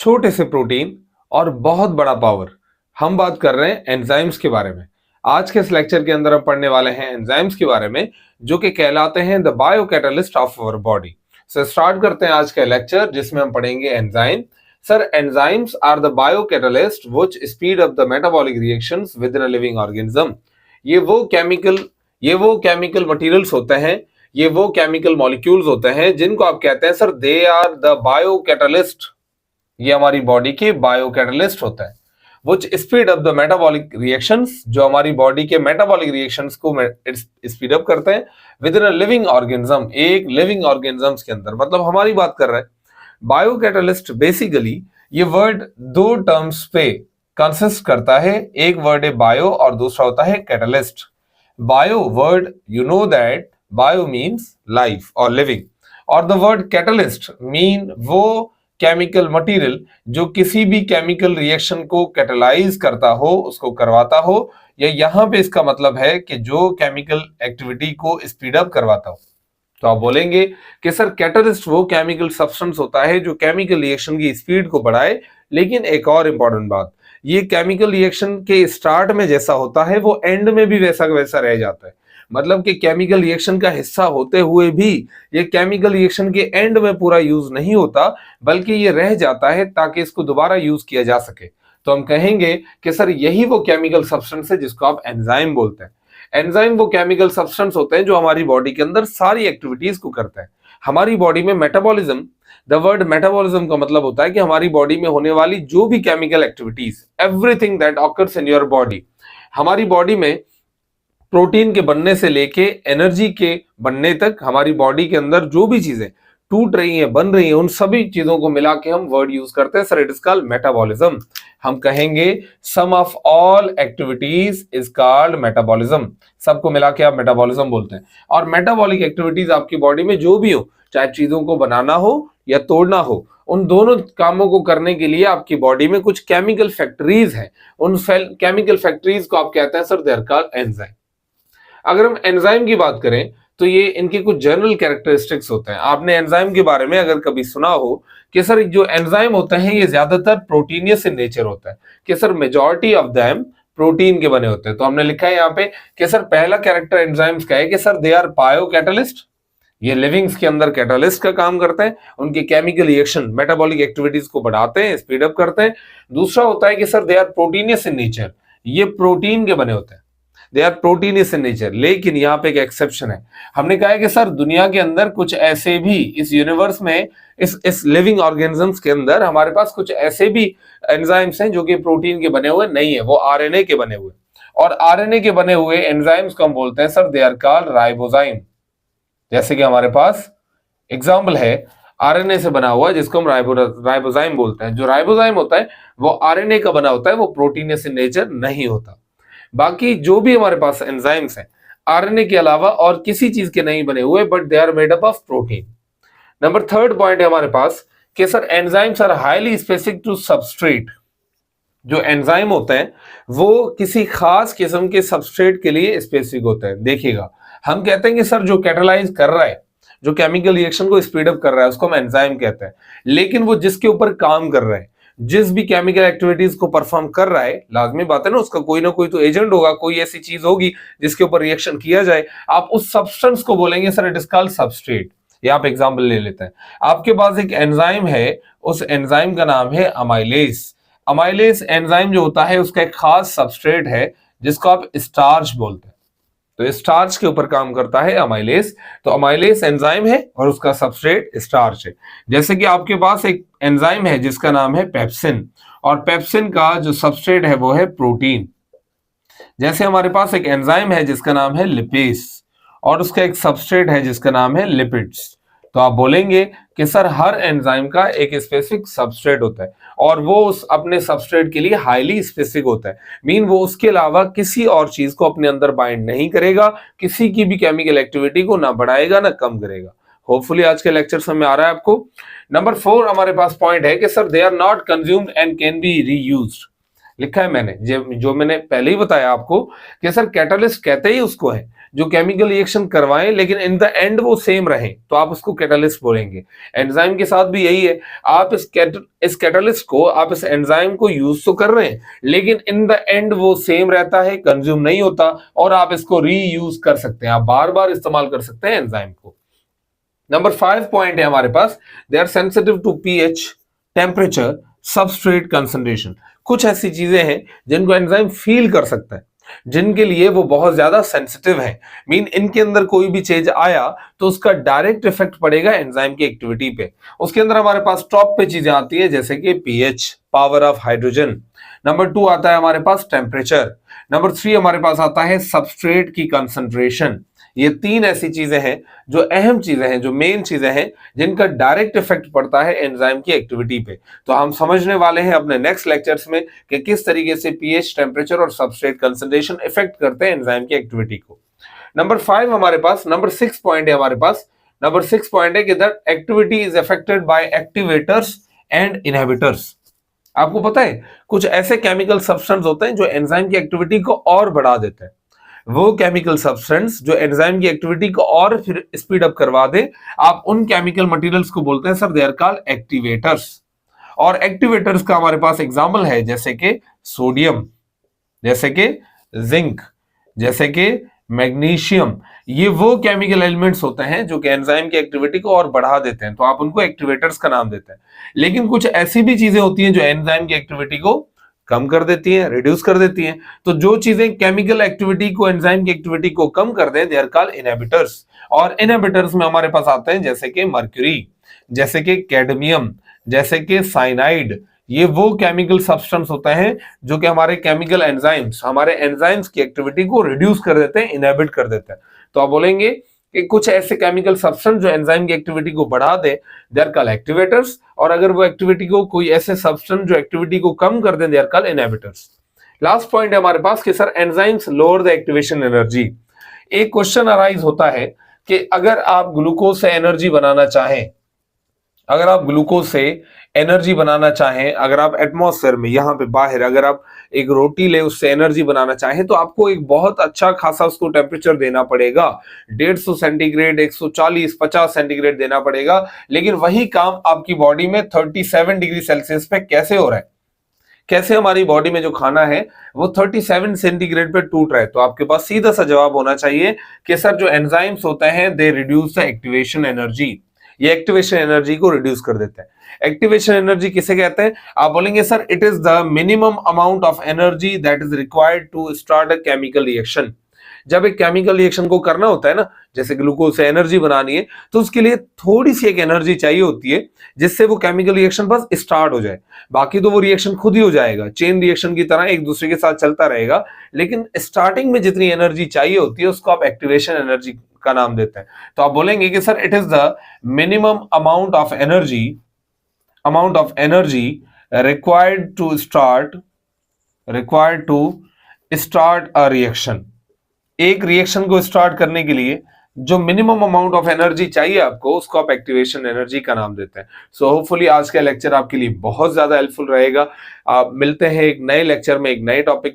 छोटे से प्रोटीन और बहुत बड़ा पावर। हम बात कर रहे हैं एंजाइम्स के बारे में। आज के इस लेक्चर के अंदर हम पढ़ने वाले हैं एंजाइम्स के बारे में, जो कि कहलाते हैं the biocatalyst of our body. So start करते हैं आज का लेक्चर, जिसमें हम पढ़ेंगे enzyme. Sir, enzymes are the biocatalyst which speed up the metabolic reactions within a living organism. ये वो केमिकल मटेरियल्स होते हैं, ये वो केमिकल मॉलिक्यूल्स होते हैं जिनको आप कहते हैं sir they are the biocatalyst. ये हमारी बॉडी के बायो कैटलिस्ट होता है which speed up the metabolic reactions, जो हमारी बॉडी के मेटाबॉलिक रिएक्शंस को स्पीड अप करते हैं within a living organism, एक लिविंग ऑर्गेनिजम्स के अंदर। मतलब हमारी बात कर रहे हैं बायो कैटलिस्ट। बेसिकली ये वर्ड दो टर्म्स पे कंसिस्ट करता है। एक वर्ड है बायो और दूसरा होता है catalyst. Bio word, you know that bio means life और लिविंग, और द वर्ड कैटलिस्ट मीन वो केमिकल मटेरियल जो किसी भी केमिकल रिएक्शन को कैटलाइज करता हो, उसको करवाता हो, या यहां पे इसका मतलब है कि जो केमिकल एक्टिविटी को स्पीड अप करवाता हो। तो आप बोलेंगे कि सर कैटलिस्ट वो केमिकल सब्सटेंस होता है जो केमिकल रिएक्शन की स्पीड को बढ़ाए। लेकिन एक और इंपॉर्टेंट बात, ये केमिकल रिएक्शन के स्टार्ट में जैसा होता है वो एंड में भी वैसा वैसा रह जाता है। मतलब कि केमिकल रिएक्शन का हिस्सा होते हुए भी ये केमिकल रिएक्शन के एंड में पूरा यूज नहीं होता, बल्कि ये रह जाता है ताकि इसको दोबारा यूज किया जा सके। तो हम कहेंगे कि सर यही वो केमिकल सब्सटेंस है जिसको आप एंजाइम बोलते हैं। एंजाइम वो केमिकल सब्सटेंस होते हैं जो हमारी बॉडी के अंदर सारी एक्टिविटीज को करते हैं। हमारी बॉडी में मेटाबॉलिज्म, द वर्ड मेटाबॉलिज्म का मतलब होता है कि हमारी बॉडी में होने वाली जो भी chemical activities, everything that occurs in your body. हमारी बॉडी में प्रोटीन के बनने से लेके एनर्जी के बनने तक हमारी बॉडी के अंदर जो भी चीजें टूट रही हैं, बन रही हैं, उन सभी चीजों को मिला के हम वर्ड यूज करते हैं sir, it is called metabolism. हम कहेंगे sum of all activities is called metabolism. सबको मिला के आप मेटाबॉलिज्म बोलते हैं। और मेटाबॉलिक एक्टिविटीज आपकी बॉडी में जो भी हो, चाहे चीजों को बनाना हो या तोड़ना हो, उन दोनों कामों को करने के लिए आपकी बॉडी में कुछ केमिकल फैक्ट्रीज हैं। उन केमिकल फैक्ट्रीज को आप कहते हैं sir they are called enzyme. अगर हम एंजाइम की बात करें तो ये इनके कुछ जनरल कैरेक्टरिस्टिक्स होते हैं। आपने एंजाइम के बारे में अगर कभी सुना हो कि सर जो एंजाइम होते हैं ये ज्यादातर प्रोटीनियस इन नेचर होता है, कि sir majority of them protein के बने होते हैं। तो हमने लिखा है यहाँ पे कि सर पहला कैरेक्टर एंजाइम्स का है कि sir they are biocatalyst. ये लिविंग्स के अंदर कैटलिस्ट का काम करते हैं, उनके केमिकल रिएक्शन मेटाबॉलिक एक्टिविटीज को बढ़ाते हैं, स्पीड अप करते हैं। दूसरा होता है कि sir they are proteinaceous in nature, ये प्रोटीन के बने होते हैं, they are proteinaceous in nature. लेकिन यहाँ पे एक एक्सेप्शन है। हमने कहा है कि सर दुनिया के अंदर कुछ ऐसे भी, इस यूनिवर्स में, इस लिविंग ऑर्गेनिजम्स के अंदर हमारे पास कुछ ऐसे भी एंजाइम्स हैं जो कि प्रोटीन के बने हुए नहीं है, वो आरएनए के बने हुए। और आरएनए के बने हुए एंजाइम्स को हम बोलते हैं sir they are called ribozyme. जैसे कि हमारे पास एग्जाम्पल है आरएनए से बना हुआ जिसको हम राइबोजाइम बोलते हैं। जो राइबोजाइम होता है वो आरएनए का बना होता है, वो प्रोटीनियस इन नेचर नहीं होता। बाकी जो भी हमारे पास एंजाइम्स हैं आरएनए के अलावा और किसी चीज के नहीं बने हुए, but they are made up of protein. Number third point है हमारे पास कि sir enzymes are highly specific to substrate. जो एंजाइम होते हैं वो किसी खास किस्म के सबस्ट्रेट के लिए स्पेसिफिक होते हैं। देखिएगा, हम कहते हैं कि सर जो कैटलाइज कर रहा है, जो केमिकल रिएक्शन को स्पीड अप कर रहा है, उसको हम एंजाइम कहते हैं। लेकिन वो जिसके ऊपर काम कर रहा है, जिस भी केमिकल एक्टिविटीज को परफॉर्म कर रहा है, लाजमी बात है ना, उसका कोई ना कोई तो एजेंट होगा, कोई ऐसी चीज होगी जिसके ऊपर रिएक्शन किया जाए। आप उस सब्सटेंस को बोलेंगे sir it is called substrate. यहाँ पे एग्जांपल ले लेते हैं। आपके पास एक एंजाइम है, उस एंजाइम का नाम है अमाइलेज। अमाइलेज एंजाइम जो होता है उसका एक खास सबस्ट्रेट है जिसको आप स्टार्च बोलते हैं। तो स्टार्च के ऊपर काम करता है अमाइलेज। तो अमाइलेज एंजाइम है और उसका सबस्ट्रेट स्टार्च है। जैसे कि आपके पास एक एंजाइम है जिसका नाम है पेप्सिन, और पेप्सिन का जो सबस्ट्रेट है वो है प्रोटीन। जैसे हमारे पास एक एंजाइम है जिसका नाम है लिपेस, और उसका एक सबस्ट्रेट है जिसका नाम है लिपिड्स। तो आप बोलेंगे कि सर हर एंजाइम का एक स्पेसिफिक सबस्ट्रेट होता है और वो उस अपने सबस्ट्रेट के लिए हाईली स्पेसिफिक होता है। मीन वो उसके अलावा किसी और चीज को अपने अंदर बाइंड नहीं करेगा, किसी की भी केमिकल एक्टिविटी को ना बढ़ाएगा ना कम करेगा। होपफुली आज के लेक्चर समझ आ रहा है आपको। नंबर 4 हमारे पास पॉइंट है कि sir they are not consumed and can be reused. लिखा है मैंने, जो मैंने पहले ही बताया आपको कि सर कैटलिस्ट कहते ही उसको है जो केमिकल रिएक्शन करवाएं लेकिन इन द एंड वो सेम रहे, तो आप उसको कैटलिस्ट बोलेंगे। एंजाइम के साथ भी यही है, आप इस कैटलिस्ट को, आप इस एंजाइम को यूज तो कर रहे हैं लेकिन इन द एंड वो सेम रहता है, कंज्यूम नहीं होता, और आप इसको रीयूज कर सकते हैं, आप बार बार इस्तेमाल कर सकते हैं एंजाइम को। नंबर 5 पॉइंट है हमारे पास, they are sensitive to pH, temperature, substrate concentration. कुछ ऐसी चीजें हैं जिनको एंजाइम फील कर सकता है, जिनके लिए वो बहुत ज्यादा सेंसिटिव है। मीन इनके अंदर कोई भी चेंज आया तो उसका डायरेक्ट इफेक्ट पड़ेगा एंजाइम की एक्टिविटी पे। उसके अंदर हमारे पास टॉप पे चीजें आती है जैसे कि pH, power of hydrogen. Number 2 आता है हमारे पास टेम्परेचर। नंबर 3 हमारे पास आता है सबस्ट्रेट की कंसंट्रेशन। ये 3 ऐसी चीजें हैं जो अहम चीजें हैं, जो मेन चीजें हैं, जिनका डायरेक्ट इफेक्ट पड़ता है एंजाइम की एक्टिविटी पे। तो हम समझने वाले हैं अपने नेक्स्ट लेक्चर्स में कि किस तरीके से पीएच, टेम्परेचर और सबस्ट्रेट कंसंट्रेशन इफेक्ट करते हैं एंजाइम की एक्टिविटी को। नंबर 5 हमारे पास, नंबर 6 पॉइंट है हमारे पास। नंबर 6 पॉइंट है कि the activity is affected by activators and inhibitors. आपको पता है कुछ ऐसे केमिकल सब्सटेंस होते हैं जो एंजाइम की एक्टिविटी को और बढ़ा देते हैं। वो केमिकल सब्सटेंस जो एंजाइम की एक्टिविटी को और फिर स्पीड अप करवा दे, आप उन केमिकल मटेरियल्स को बोलते हैं sir they are called activators. और एक्टिवेटर्स का हमारे पास एग्जांपल है जैसे कि सोडियम, जैसे कि जिंक, जैसे कि मैग्नीशियम। ये वो केमिकल एलिमेंट्स होते हैं जो कि एंजाइम की एक्टिविटी को और बढ़ा देते हैं, तो आप उनको एक्टिवेटर्स का नाम देते हैं। लेकिन कुछ ऐसी भी चीजें होती हैं जो एंजाइम की एक्टिविटी को कम कर देती हैं, रिड्यूस कर देती हैं। तो जो चीजें केमिकल एक्टिविटी को, एंजाइम की एक्टिविटी को कम कर दें, दे आर कॉल्ड इनहिबिटर्स। और इनहिबिटर्स में हमारे पास आते हैं जैसे कि मर्क्यूरी, जैसे कि कैडमियम, जैसे कि साइनाइड। ये वो केमिकल सब्सटेंस होते हैं जो कि हमारे केमिकल एंजाइम्स, हमारे एंजाइम्स की एक्टिविटी को रिड्यूस कर देते हैं, इनहिबिट कर देते हैं। तो आप बोलेंगे कि कुछ ऐसे केमिकल सब्सटेंस जो एंजाइम की एक्टिविटी को बढ़ा दे, दे आर कॉल्ड एक्टिवेटर्स। और अगर वो एक्टिविटी को, कोई ऐसे सब्सटेंस जो एक्टिविटी को कम कर दें, they are called inhibitors. Last point है हमारे पास कि sir enzymes lower the activation energy. एक क्वेश्चन अराइज होता है कि अगर आप ग्लूकोज से एनर्जी बनाना चाहें, अगर आप ग्लूकोज से एनर्जी बनाना चाहें, अगर आप एटमॉस्फेयर में, यहाँ पे बाहर अगर आप एक रोटी ले उससे एनर्जी बनाना चाहें, तो आपको एक बहुत अच्छा खासा उसको टेम्परेचर देना पड़ेगा। 150 सेंटीग्रेड, 140, 50 सेंटीग्रेड देना पड़ेगा। लेकिन वही काम आपकी बॉडी में 37 डिग्री सेल्सियस पे कैसे हो रहा है? कैसे हमारी बॉडी में जो खाना है वो 37 सेंटीग्रेड पे टूट रहा है? तो आपके पास सीधा सा जवाब होना चाहिए कि सर जो एंजाइम्स होते हैं they reduce the activation energy. ये एक्टिवेशन एनर्जी को रिड्यूस कर देता है। एक्टिवेशन एनर्जी किसे कहते हैं? आप बोलेंगे sir it is the minimum amount of energy that is required to start a chemical reaction. जब एक केमिकल रिएक्शन को करना होता है ना, जैसे ग्लूकोज से एनर्जी बनानी है, तो उसके लिए थोड़ी सी एक एनर्जी चाहिए होती है जिससे वो केमिकल रिएक्शन बस स्टार्ट हो जाए। बाकी तो वो रिएक्शन खुद ही हो जाएगा, चेन रिएक्शन की तरह एक दूसरे के साथ चलता रहेगा। लेकिन स्टार्टिंग में जितनी एनर्जी चाहिए होती है उसको आप एक्टिवेशन एनर्जी का नाम देते हैं। तो आप बोलेंगे कि sir it is the minimum amount of energy required to start a reaction. एक रिएक्शन को स्टार्ट करने के लिए जो मिनिमम अमाउंट ऑफ एनर्जी चाहिए आपको, उसको आप एक्टिवेशन एनर्जी का नाम देते हैं। सो होपफुली आज का लेक्चर आपके लिए बहुत ज्यादा हेल्पफुल रहेगा। आप मिलते हैं एक नए लेक्चर में एक नए टॉपिक